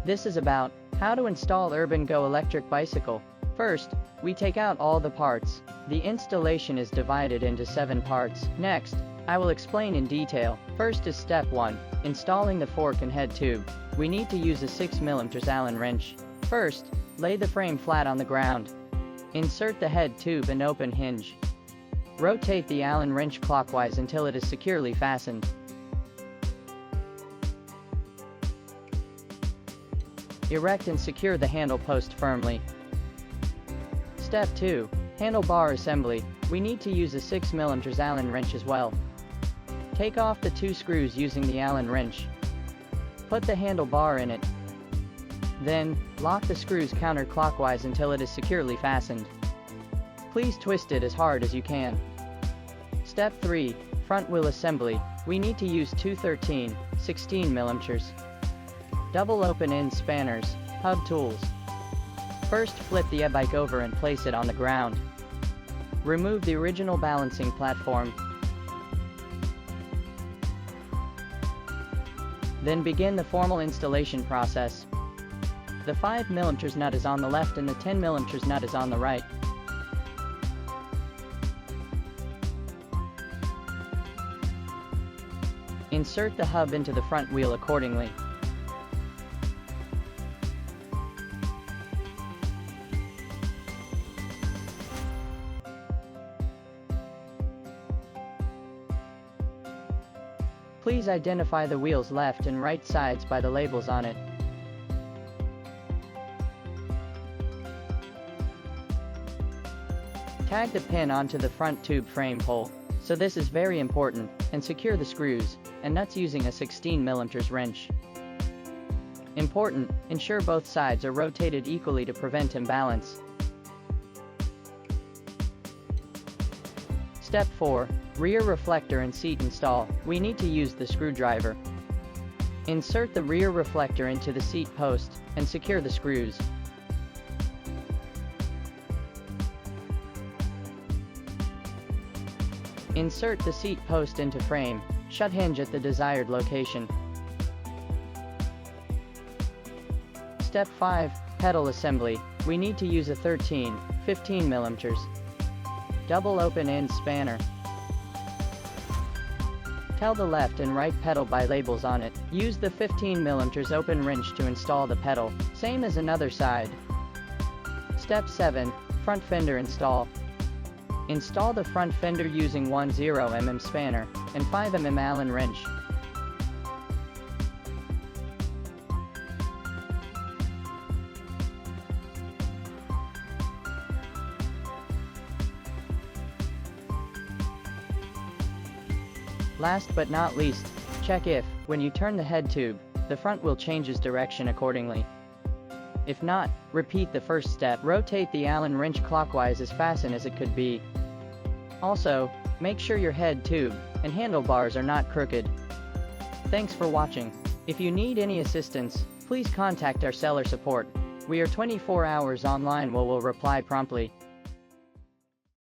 This is about how to install Urban Go electric bicycle. First, we take out all the parts. The installation is divided into 7 parts. Next, I will explain in detail. First is step 1, installing the fork and head tube. We need to use a 6mm Allen wrench. First, lay the frame flat on the ground. Insert the head tube and open hinge. Rotate the Allen wrench clockwise until it is securely fastened. Erect and secure the handle post firmly. Step 2. Handlebar assembly. We need to use a 6mm Allen wrench as well. Take off the 2 screws using the Allen wrench. Put the handlebar in it. Then, lock the screws counterclockwise until it is securely fastened. Please twist it as hard as you can. Step 3. Front wheel assembly. We need to use two 16mm double open-end spanners, hub tools. First, flip the e-bike over and place it on the ground. Remove the original balancing platform. Then begin the formal installation process. The 5mm nut is on the left and the 10mm nut is on the right. Insert the hub into the front wheel accordingly. Please identify the wheel's left and right sides by the labels on it. Tag the pin onto the front tube frame hole, so this is very important, and secure the screws and nuts using a 16mm wrench. Important, ensure both sides are rotated equally to prevent imbalance. Step 4. Rear reflector and seat install. We need to use the screwdriver. Insert the rear reflector into the seat post and secure the screws. Insert the seat post into frame, shut hinge at the desired location. Step 5. Pedal assembly. We need to use a 15mm double open-end spanner. Tell the left and right pedal by labels on it. Use the 15mm open wrench to install the pedal, same as another side. Step 7. Front fender install. Install the front fender using 10mm spanner and 5mm Allen wrench. Last but not least, check if, when you turn the head tube, the front wheel changes direction accordingly. If not, repeat the first step. Rotate the Allen wrench clockwise as fast as it could be. Also, make sure your head tube and handlebars are not crooked. Thanks for watching. If you need any assistance, please contact our seller support. We are 24 hours online. We'll reply promptly.